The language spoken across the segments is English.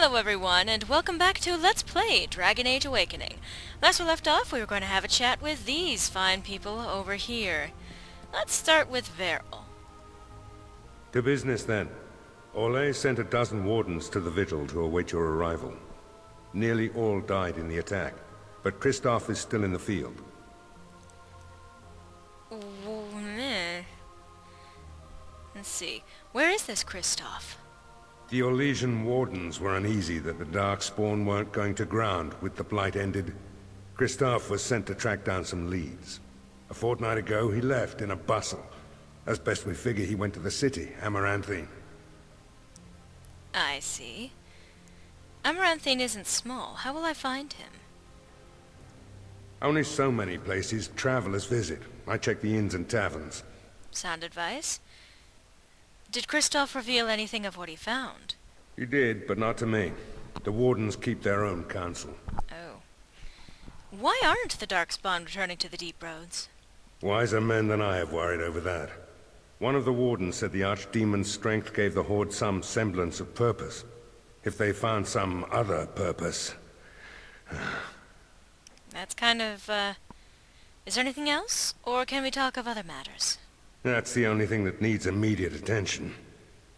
Hello everyone, and welcome back to Let's Play Dragon Age Awakening. Last we left off, we were going to have a chat with these fine people over here. Let's start with Veril. To business then. Orlais sent a dozen wardens to the vigil to await your arrival. Nearly all died in the attack, but Christoph is still in the field. Let's see, where is this Christoph? The Orlesian wardens were uneasy that the Darkspawn weren't going to ground with the Blight ended. Christoph was sent to track down some leads. A fortnight ago, he left in a bustle. As best we figure, he went to the city, Amaranthine. I see. Amaranthine isn't small. How will I find him? Only so many places travelers visit. I check the inns and taverns. Sound advice? Did Christoph reveal anything of what he found? He did, but not to me. The wardens keep their own counsel. Oh. Why aren't the Darkspawn returning to the Deep Roads? Wiser men than I have worried over that. One of the wardens said the Archdemon's strength gave the Horde some semblance of purpose. If they found some other purpose... That's kind of, Is there anything else? Or can we talk of other matters? That's the only thing that needs immediate attention.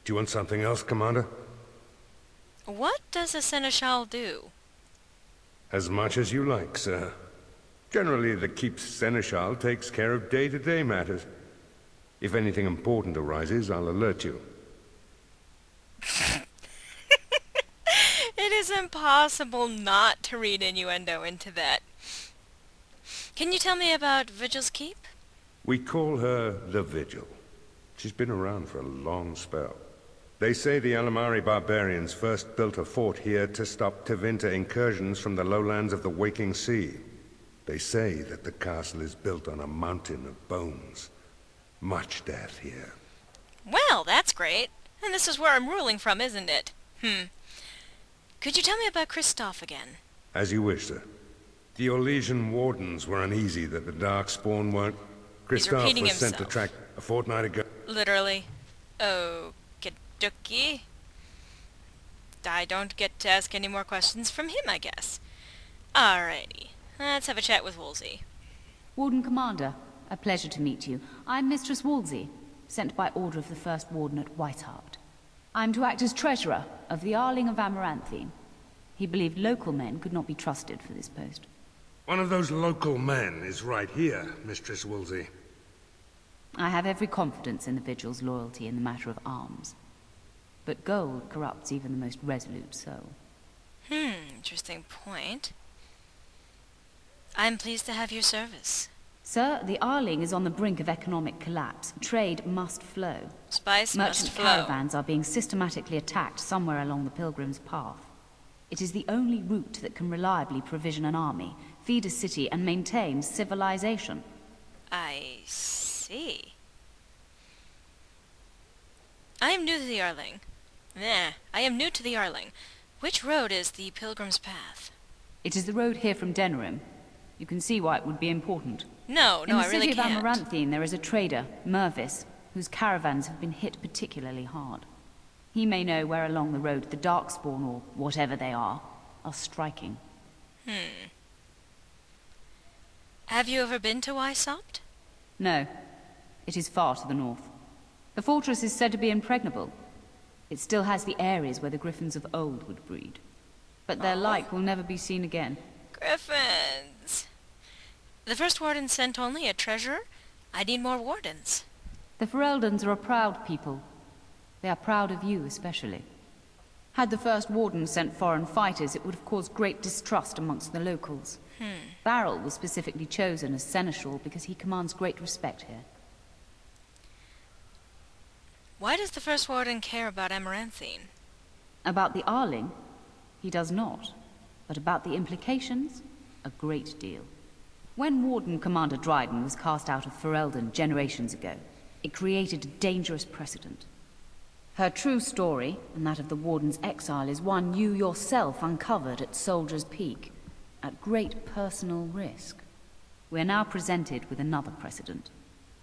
Do you want something else, Commander? What does a Seneschal do? As much as you like, sir. Generally, the Keep's Seneschal takes care of day-to-day matters. If anything important arises, I'll alert you. It is impossible not to read innuendo into that. Can you tell me about Vigil's Keep? We call her the Vigil. She's been around for a long spell. They say the Alamari barbarians first built a fort here to stop Tevinter incursions from the lowlands of the Waking Sea. They say that the castle is built on a mountain of bones. Much death here. Well, that's great. And this is where I'm ruling from, isn't it? Could you tell me about Christoph again? As you wish, sir. The Orlesian wardens were uneasy that the Darkspawn weren't... Christoph was sent to track a fortnight ago. Literally. Okie-dokie. I don't get to ask any more questions from him, I guess. Alrighty. Let's have a chat with Wolsey. Warden Commander, a pleasure to meet you. I'm Mistress Wolsey, sent by order of the First Warden at Whitehart. I'm to act as treasurer of the Arling of Amaranthine. He believed local men could not be trusted for this post. One of those local men is right here, Mistress Wolsey. I have every confidence in the Vigil's loyalty in the matter of arms. But gold corrupts even the most resolute soul. Interesting point. I'm pleased to have your service. Sir, the Arling is on the brink of economic collapse. Trade must flow. Spice must Merchant flow. caravans are being systematically attacked somewhere along the Pilgrim's Path. It is the only route that can reliably provision an army, feed a city, and maintain civilization. I see. I am new to the Arling. I am new to the Arling. Which road is the Pilgrim's Path? It is the road here from Denerim. You can see why it would be important. No, I really can't. In the city of Amaranthine, there is a trader, Mervis, whose caravans have been hit particularly hard. He may know where along the road the Darkspawn, or whatever they are striking. Have you ever been to Weissopt? No. It is far to the north. The fortress is said to be impregnable. It still has the areas where the griffins of old would breed. But their like will never be seen again. Griffins! The First Warden sent only a treasurer? I need more wardens. The Fereldans are a proud people. They are proud of you, especially. Had the First Warden sent foreign fighters, it would have caused great distrust amongst the locals. Varel was specifically chosen as Seneschal because he commands great respect here. Why does the First Warden care about Amaranthine? About the Arling? He does not. But about the implications? A great deal. When Warden Commander Dryden was cast out of Ferelden generations ago, it created a dangerous precedent. Her true story, and that of the Warden's exile, is one you yourself uncovered at Soldier's Peak, at great personal risk. We are now presented with another precedent.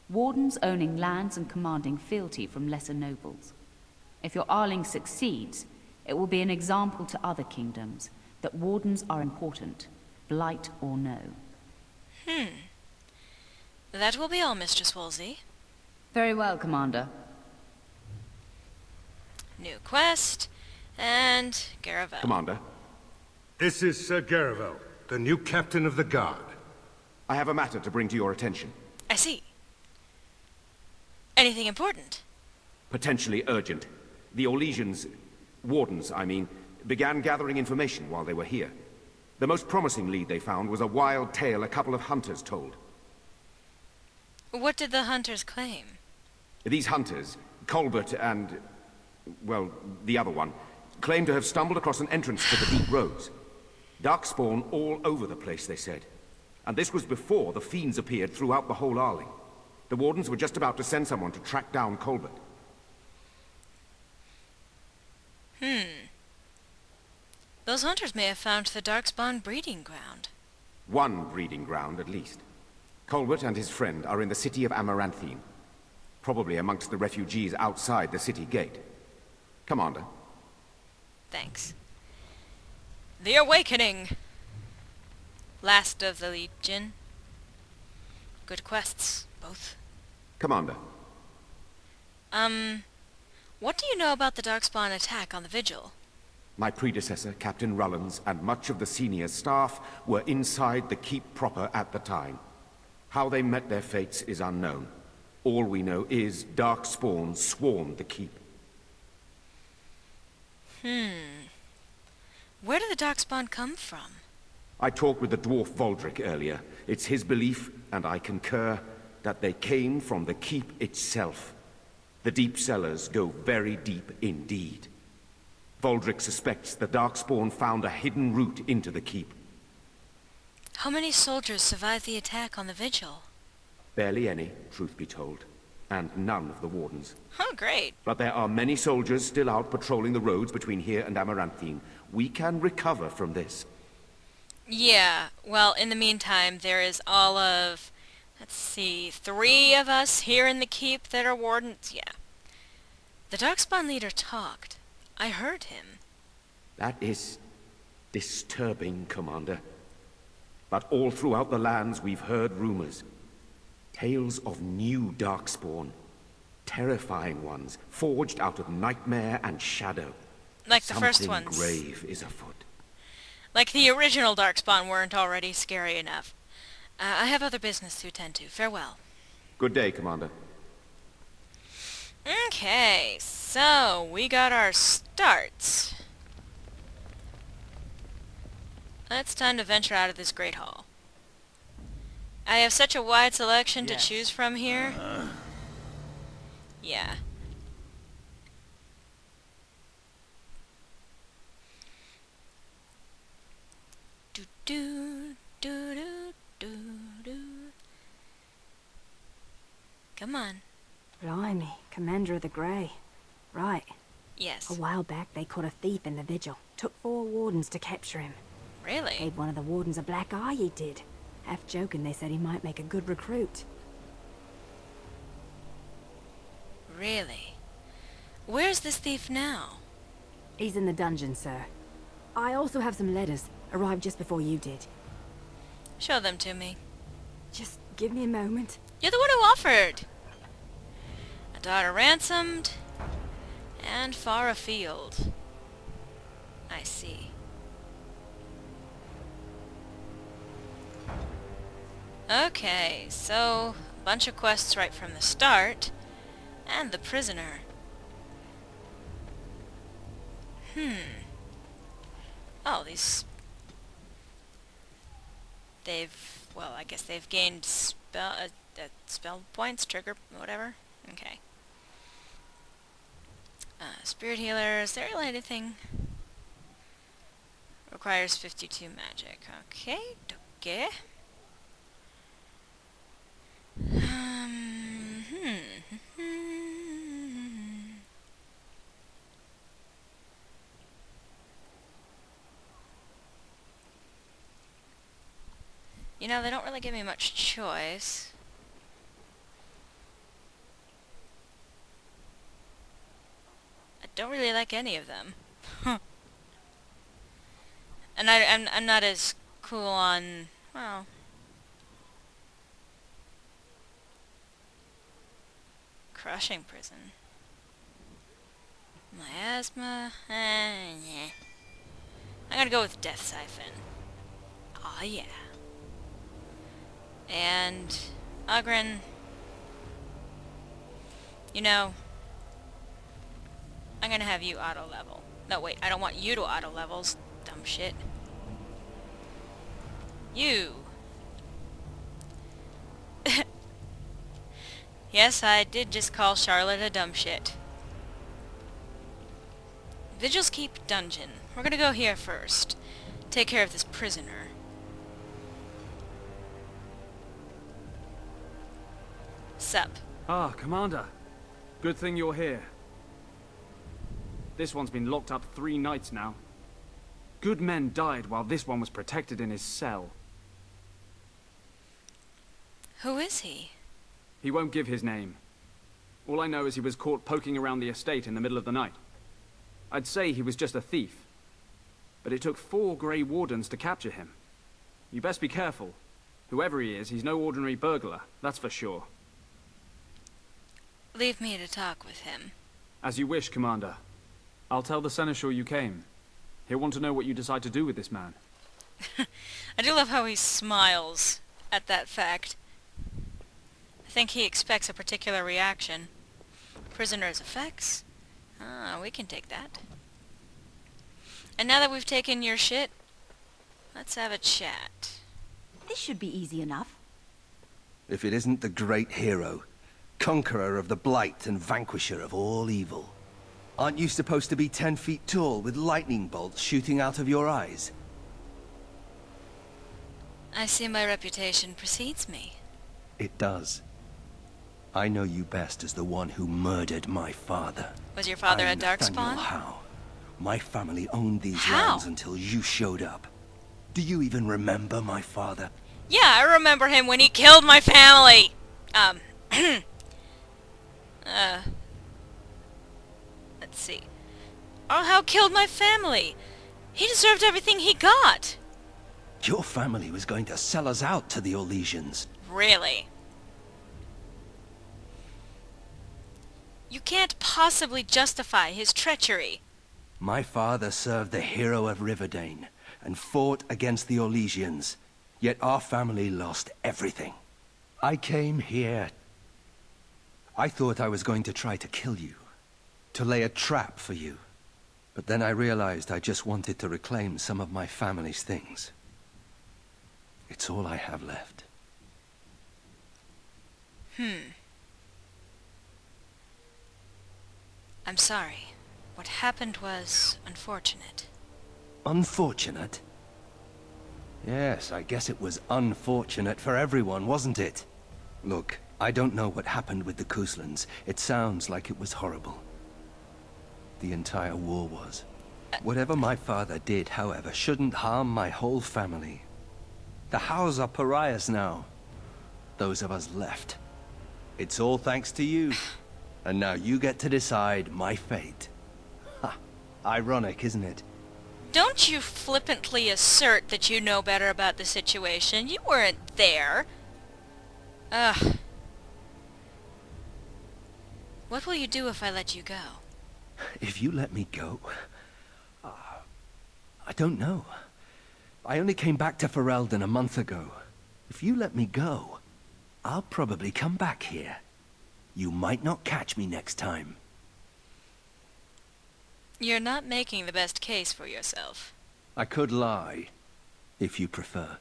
Wardens owning lands and commanding fealty from lesser nobles. If your Arling succeeds, It will be an example to other kingdoms that wardens are important, blight or no. That will be all, Mistress Wolsey. Very well, Commander. New quest, and Garavel. Commander, This is Sir Garavel, the new captain of the guard. I have a matter to bring to your attention. I see. Anything important? Potentially urgent. The Orlesians, wardens, I mean, began gathering information while they were here. The most promising lead they found was a wild tale a couple of hunters told. What did the hunters claim? These hunters, Colbert and, well, the other one, claim to have stumbled across an entrance to the deep roads. Darkspawn all over the place, they said. And this was before the fiends appeared throughout the whole Arling. The wardens were just about to send someone to track down Colbert. Those hunters may have found the Darkspawn breeding ground. One breeding ground, at least. Colbert and his friend are in the city of Amaranthine. Probably amongst the refugees outside the city gate. Commander. Thanks. The Awakening! Last of the Legion. Good quests, both. Commander. What do you know about the Darkspawn attack on the Vigil? My predecessor, Captain Rullins, and much of the senior staff were inside the keep proper at the time. How they met their fates is unknown. All we know is Darkspawn swarmed the keep. Where did the Darkspawn come from? I talked with the dwarf Voldric earlier. It's his belief, and I concur, that they came from the keep itself. The deep cellars go very deep indeed. Voldric suspects the Darkspawn found a hidden route into the keep. How many soldiers survived the attack on the Vigil? Barely any, truth be told, and none of the wardens. Oh, great. But there are many soldiers still out patrolling the roads between here and Amaranthine. We can recover from this. Yeah, well, in the meantime, there is all of, let's see, 3 of us here in the keep that are wardens. Yeah. The Darkspawn leader talked. I heard him. That is disturbing, Commander. But all throughout the lands we've heard rumors. Tales of new Darkspawn. Terrifying ones, forged out of nightmare and shadow. Like the first Something ones. grave is afoot. Like the original Darkspawn weren't already scary enough. I have other business to attend to. Farewell. Good day, Commander. Okay, so we got our starts. It's time to venture out of this great hall. I have such a wide selection to choose from here. Yeah. Do do do do do do. Come on. Blimey, Commander of the Grey. Right. Yes. A while back they caught a thief in the Vigil. Took 4 wardens to capture him. Really? Gave one of the wardens a black eye, he did. Half joking, they said he might make a good recruit. Really? Where's this thief now? He's in the dungeon, sir. I also have some letters. Arrived just before you did. Show them to me. Just give me a moment. You're the one who offered. A daughter ransomed, and far afield. I see. Okay, so a bunch of quests right from the start, and the prisoner. Oh, these... well, I guess they've gained spell points, trigger, whatever. Okay. Spirit healer, is there really anything? Requires 52 magic. Okay, okay. You know, they don't really give me much choice. I don't really like any of them. And I'm not as cool on, well, crushing prison. Miasma, yeah. I'm gonna go with Death Siphon. Aw, yeah. And Ogren, you know, I'm gonna have you auto level. No, wait, I don't want you to auto levels. Dumb shit. You. Yes, I did just call Charlotte a dumb shit. Vigil's Keep Dungeon. We're gonna go here first. Take care of this prisoner. Sup? Ah, Commander. Good thing you're here. This one's been locked up 3 nights now. Good men died while this one was protected in his cell. Who is he? He won't give his name. All I know is he was caught poking around the estate in the middle of the night. I'd say he was just a thief. But it took 4 Grey Wardens to capture him. You best be careful. Whoever he is, he's no ordinary burglar, that's for sure. Leave me to talk with him. As you wish, Commander. I'll tell the Seneschal you came. He'll want to know what you decide to do with this man. I do love how he smiles at that fact. I think he expects a particular reaction. Prisoner's effects? Ah, we can take that. And now that we've taken your shit, let's have a chat. This should be easy enough. If it isn't the great hero, conqueror of the blight and vanquisher of all evil. Aren't you supposed to be 10 feet tall with lightning bolts shooting out of your eyes? I see my reputation precedes me. It does. I know you best as the one who murdered my father. Was your father a Nathaniel darkspawn? Howe. My family owned these How? lands until you showed up. Do you even remember my father? Yeah, I remember him when he killed my family! Let's see. Oh, how killed my family? He deserved everything he got! Your family was going to sell us out to the Orlesians. Really? You can't possibly justify his treachery. My father served the hero of Riverdane and fought against the Orlesians, yet our family lost everything. I came here. I thought I was going to try to kill you, to lay a trap for you. But then I realized I just wanted to reclaim some of my family's things. It's all I have left. I'm sorry. What happened was unfortunate. Unfortunate? Yes, I guess it was unfortunate for everyone, wasn't it? Look, I don't know what happened with the Kuslans. It sounds like it was horrible. The entire war was. Whatever my father did, however, shouldn't harm my whole family. The Howes are pariahs now. Those of us left. It's all thanks to you. And now you get to decide my fate. Ha! Ironic, isn't it? Don't you flippantly assert that you know better about the situation. You weren't there. Ugh. What will you do if I let you go? If you let me go... I don't know. I only came back to Ferelden a month ago. If you let me go, I'll probably come back here. You might not catch me next time. You're not making the best case for yourself. I could lie, if you prefer.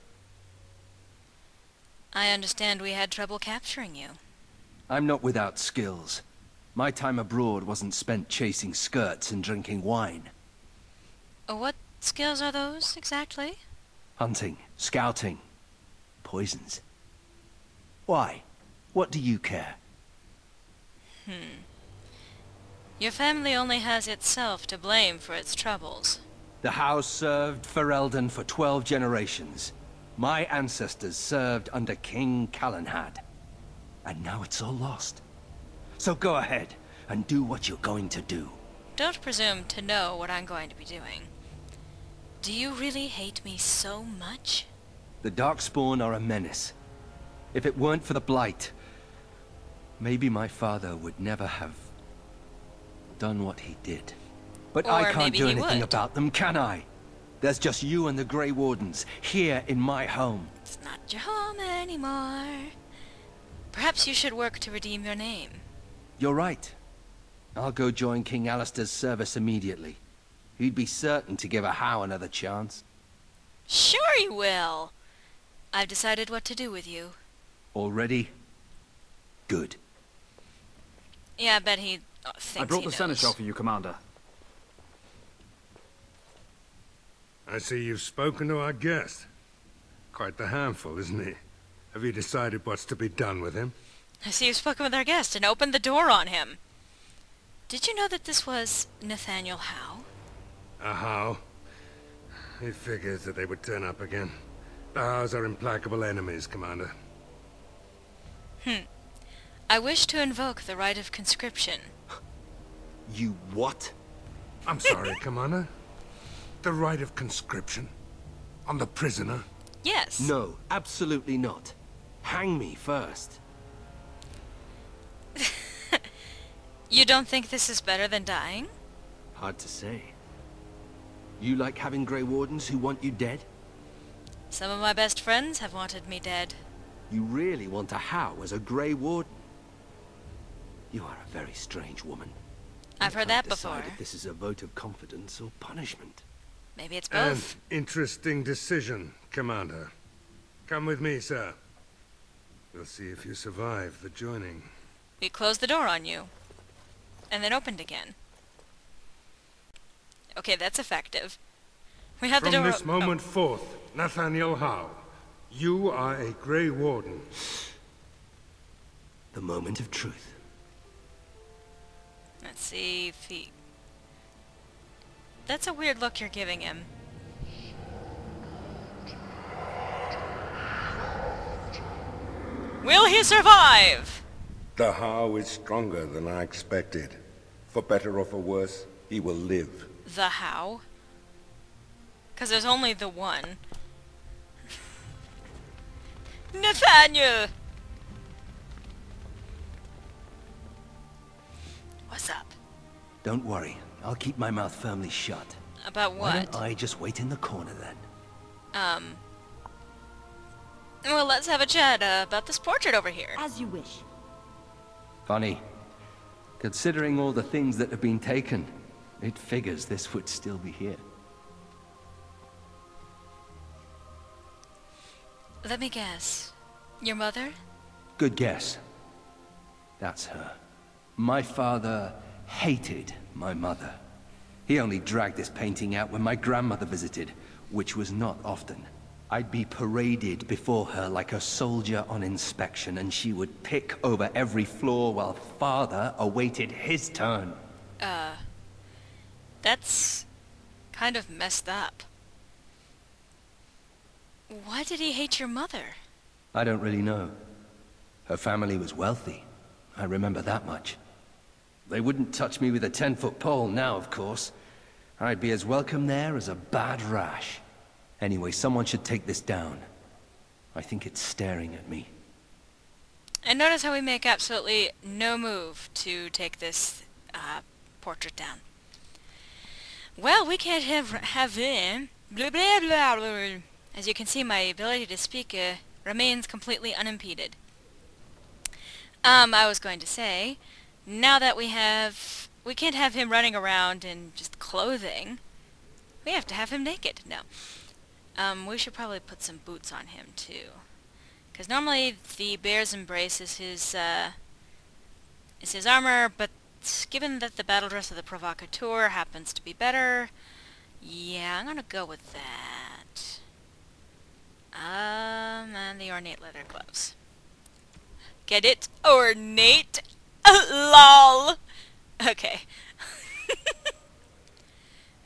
I understand we had trouble capturing you. I'm not without skills. My time abroad wasn't spent chasing skirts and drinking wine. What skills are those, exactly? Hunting, scouting, poisons. Why? What do you care? Your family only has itself to blame for its troubles. The house served Ferelden for 12 generations. My ancestors served under King Calenhad. And now it's all lost. So go ahead and do what you're going to do. don't presume to know what I'm going to be doing. Do you really hate me so much? The Darkspawn are a menace. If it weren't for the Blight, maybe my father would never have done what he did. But Or I can't maybe do he anything would. about them, can I? There's just you and the Grey Wardens here in my home. It's not your home anymore. Perhaps you should work to redeem your name. You're right. I'll go join King Alistair's service immediately. He'd be certain to give a Howe another chance. Sure you will. I've decided what to do with you. Already? Good. Yeah, I bet he thinks I brought he the seneschal knows. for you, Commander. I see you've spoken to our guest. Quite the handful, isn't he? Have you decided what's to be done with him? I see you've spoken with our guest and opened the door on him. Did you know that this was Nathaniel Howe? How? It figures that they would turn up again. The Howes are implacable enemies, Commander. I wish to invoke the right of conscription. You what? I'm sorry, Commander. The right of conscription? On the prisoner? Yes. No, absolutely not. Hang me first. You don't think this is better than dying? Hard to say. You like having Grey Wardens who want you dead? Some of my best friends have wanted me dead. You really want a Howe as a Grey Warden? You are a very strange woman. I've heard Can't that before. decide if this is a vote of confidence or punishment. Maybe it's An both. interesting decision, Commander. Come with me, sir. We'll see if you survive the joining. We closed the door on you. And then opened again. Okay, that's effective. We have the From door this o- moment forth, Nathaniel Howe, you are a Grey Warden. The moment of truth. Let's see if he... That's a weird look you're giving him. Will he survive? The Howe is stronger than I expected. For better or for worse, he will live. The how? Because there's only the one. Nathaniel! What's up? Don't worry. I'll keep my mouth firmly shut. About Why what? don't I just wait in the corner then? Well, let's have a chat about this portrait over here. As you wish. Funny. Considering all the things that have been taken, it figures this would still be here. Let me guess. Your mother? Good guess. That's her. My father hated my mother. He only dragged this painting out when my grandmother visited, which was not often. I'd be paraded before her like a soldier on inspection, and she would pick over every flaw while father awaited his turn. That's kind of messed up. Why did he hate your mother? I don't really know. Her family was wealthy. I remember that much. They wouldn't touch me with a 10-foot pole now, of course. I'd be as welcome there as a bad rash. Anyway, someone should take this down. I think it's staring at me. And notice how we make absolutely no move to take this portrait down. Well, we can't have him. Blah, blah, blah, blah. As you can see, my ability to speak remains completely unimpeded. I was going to say, now that we can't have him running around in just clothing. We have to have him naked. No. We should probably put some boots on him, too. Because normally the Bear's Embrace is his armor, but given that the battle dress of the Provocateur happens to be better, yeah, I'm gonna go with that. And the ornate leather gloves. Get it? Ornate? Lol! Okay.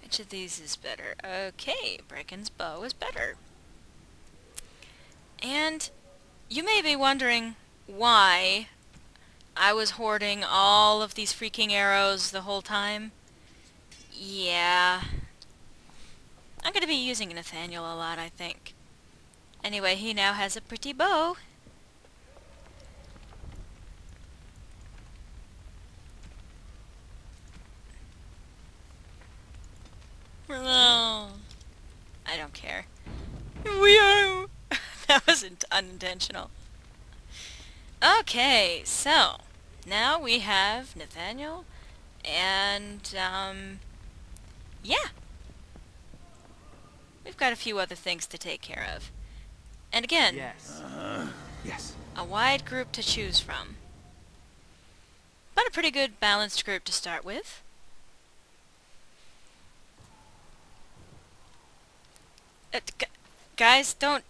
Which of these is better? Okay, Brecken's bow is better. And you may be wondering why I was hoarding all of these freaking arrows the whole time. Yeah. I'm gonna be using Nathaniel a lot, I think. Anyway, he now has a pretty bow. No. I don't care. We are... That wasn't unintentional. Okay, so now we have Nathaniel and, yeah. We've got a few other things to take care of. And again, Yes. Yes. a wide group to choose from. But a pretty good balanced group to start with. Guys, don't,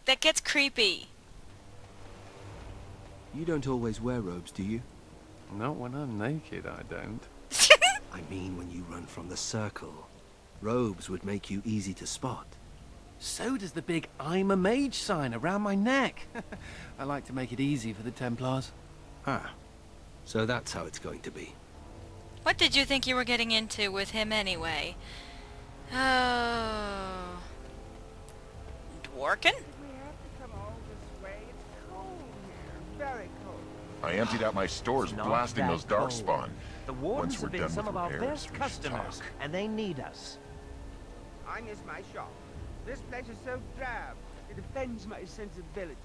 that gets creepy. You don't always wear robes, do you? Not when I'm naked, I don't. I mean when you run from the circle. Robes would make you easy to spot. So does the big I'm a mage sign around my neck. I like to make it easy for the Templars. Ah, so that's how it's going to be. What did you think you were getting into with him anyway? Oh... Dworkin? I emptied out my stores blasting those darkspawn. The wardens Once we're have been done some with of our repairs, best we should customers, talk. and they need us. I miss my shop. This place is so drab. It offends my sensibilities.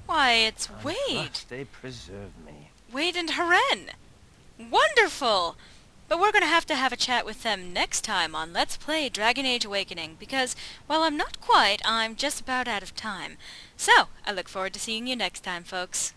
Why, it's I Wade. trust they preserve me. Wade and Haren. Wonderful! But we're going to have a chat with them next time on Let's Play Dragon Age Awakening, because, while I'm not quite, I'm just about out of time. So, I look forward to seeing you next time, folks.